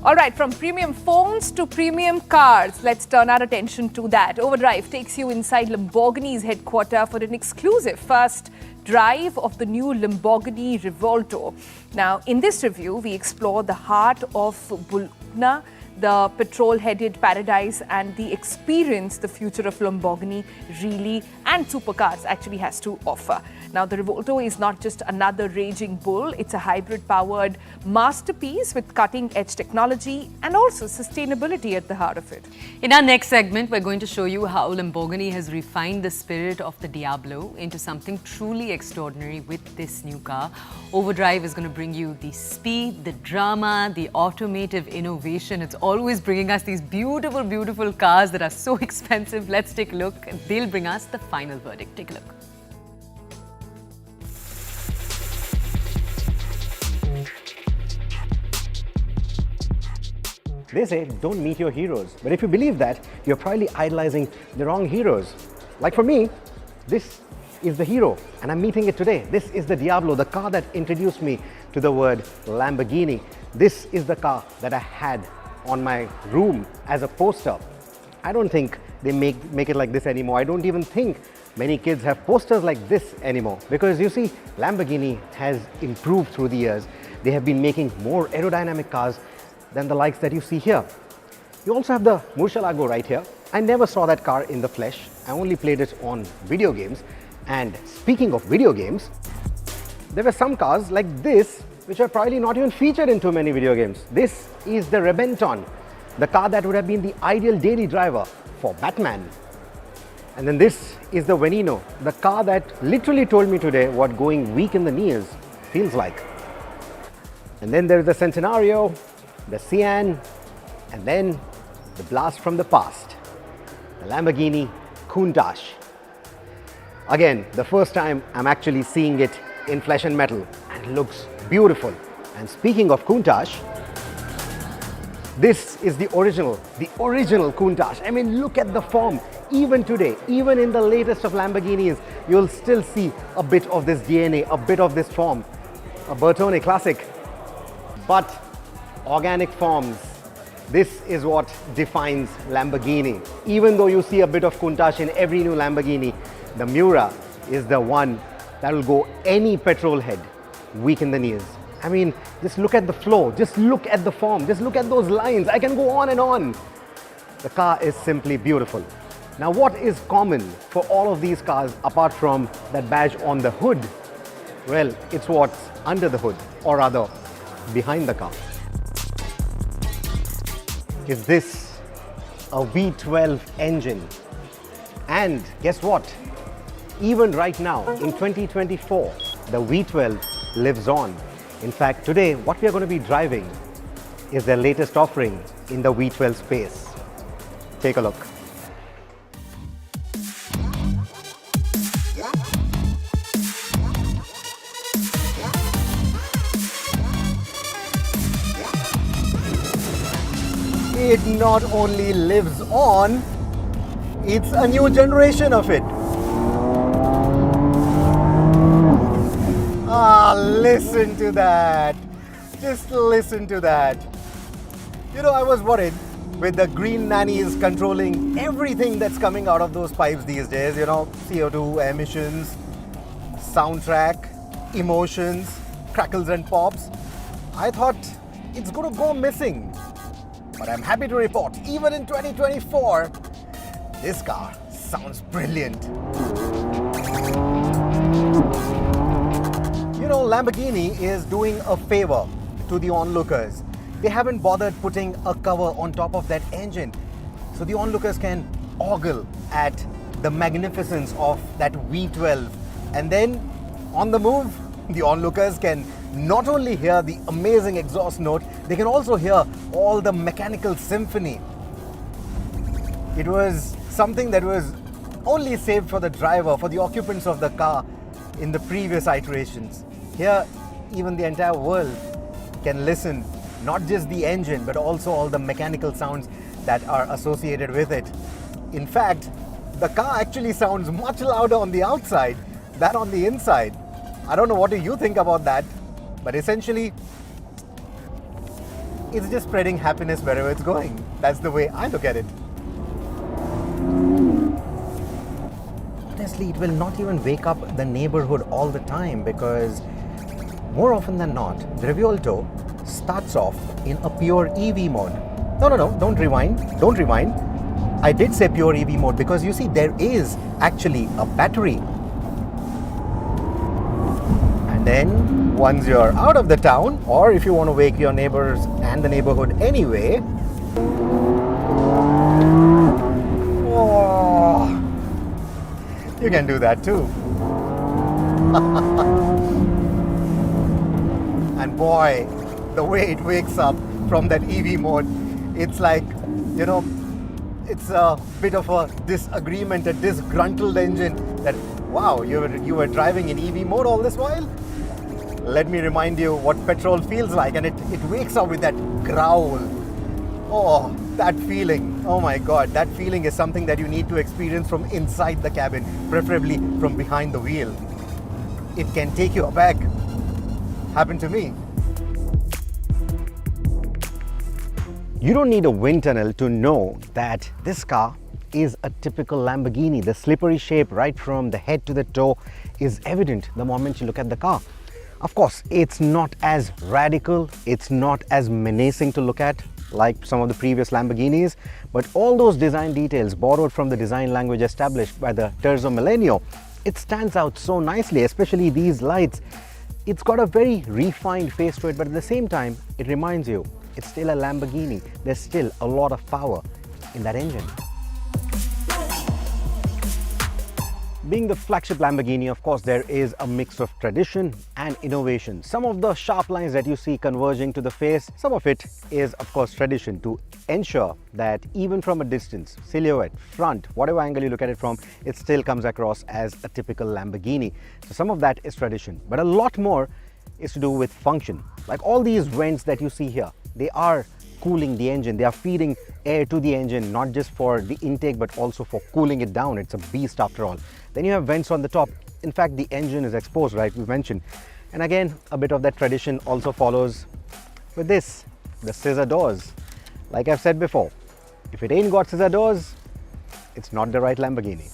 All right, from premium phones to premium cars, let's turn our attention to that. Overdrive takes you inside Lamborghini's headquarters for an exclusive first drive of the new Lamborghini Revuelto. Now, in this review, we explore the heart of Bologna, the petrol-headed paradise, and the experience the future of Lamborghini really and supercars actually has to offer. Now, the Revuelto is not just another raging bull, it's a hybrid-powered masterpiece with cutting-edge technology and also sustainability at the heart of it. In our next segment, we're going to show you how Lamborghini has refined the spirit of the Diablo into something truly extraordinary with this new car. Overdrive is going to bring you the speed, the drama, the automotive innovation. It's always bringing us these beautiful, beautiful cars that are so expensive. Let's take a look. They'll bring us the final verdict. Take a look. They say don't meet your heroes, but if you believe that, you're probably idolizing the wrong heroes. Like for me, this is the hero and I'm meeting it today. This is the Diablo, the car that introduced me to the word Lamborghini. This is the car that I had on my room as a poster. I don't think they make it like this anymore. I don't even think many kids have posters like this anymore, because you see, Lamborghini has improved through the years. They have been making more aerodynamic cars than the likes that you see here. You also have the Murcielago right here. I never saw that car in the flesh. I only played it on video games. And speaking of video games, there were some cars like this which are probably not even featured in too many video games. This is the Rebenton, the car that would have been the ideal daily driver for Batman. And then this is the Veneno, the car that literally told me today what going weak in the knees feels like. And then there's the Centenario, the Cyan, and then the blast from the past, the Lamborghini Countach. Again, the first time I'm actually seeing it in flesh and metal, and it looks beautiful. And speaking of Countach, this is the original Countach. I mean, look at the form. Even today, even in the latest of Lamborghinis, you'll still see a bit of this DNA, a bit of this form. A Bertone classic. But organic forms, this is what defines Lamborghini. Even though you see a bit of Countach in every new Lamborghini, the Miura is the one that will go any petrol head weak in the knees. I mean, just look at the flow, just look at the form, just look at those lines. I can go on and on. The car is simply beautiful. Now, what is common for all of these cars apart from that badge on the hood? Well, it's what's under the hood, or rather, behind the car. Is this a V12 engine? And guess what? Even right now, in 2024, the V12 lives on. In fact, today, what we are going to be driving is their latest offering in the V12 space. Take a look. It not only lives on, it's a new generation of it. Ah, listen to that. Just listen to that. You know, I was worried with the green nannies controlling everything that's coming out of those pipes these days. You know, CO2 emissions, soundtrack, emotions, crackles and pops. I thought it's going to go missing. But I'm happy to report, even in 2024, this car sounds brilliant. You know, Lamborghini is doing a favor to the onlookers. They haven't bothered putting a cover on top of that engine, so the onlookers can ogle at the magnificence of that V12. And then, on the move, the onlookers can not only hear the amazing exhaust note, they can also hear all the mechanical symphony. It was something that was only saved for the driver, for the occupants of the car in the previous iterations. Here, even the entire world can listen, not just the engine, but also all the mechanical sounds that are associated with it. In fact, the car actually sounds much louder on the outside than on the inside. I don't know what do you think about that, but essentially, it's just spreading happiness wherever it's going. That's the way I look at it. Honestly, it will not even wake up the neighborhood all the time, because more often than not, the Revuelto starts off in a pure EV mode. No, don't rewind. I did say pure EV mode because you see, there is actually a battery. And then once you're out of the town, or if you want to wake your neighbors and the neighborhood anyway, oh, you can do that too. And boy, the way it wakes up from that EV mode, it's like, it's a bit of a disagreement, a disgruntled engine that, wow, you were driving in EV mode all this while? Let me remind you what petrol feels like, and it wakes up with that growl. Oh, that feeling. Oh my God, that feeling is something that you need to experience from inside the cabin, preferably from behind the wheel. It can take you aback. Happened to me. You don't need a wind tunnel to know that this car is a typical Lamborghini. The slippery shape right from the head to the toe is evident the moment you look at the car. Of course, it's not as radical, it's not as menacing to look at like some of the previous Lamborghinis, but all those design details borrowed from the design language established by the Terzo Millennio, it stands out so nicely, especially these lights. It's got a very refined face to it, but at the same time, it reminds you it's still a Lamborghini. There's still a lot of power in that engine. Being the flagship Lamborghini, of course, there is a mix of tradition and innovation. Some of the sharp lines that you see converging to the face, some of it is, of course, tradition to ensure that even from a distance, silhouette, front, whatever angle you look at it from, it still comes across as a typical Lamborghini. So some of that is tradition, but a lot more is to do with function. Like all these vents that you see here, they are cooling the engine. They are feeding air to the engine, not just for the intake, but also for cooling it down. It's a beast after all. Then you have vents on the top. In fact, the engine is exposed, right? We mentioned. And again, a bit of that tradition also follows with this, the scissor doors. Like I've said before, if it ain't got scissor doors, it's not the right Lamborghini.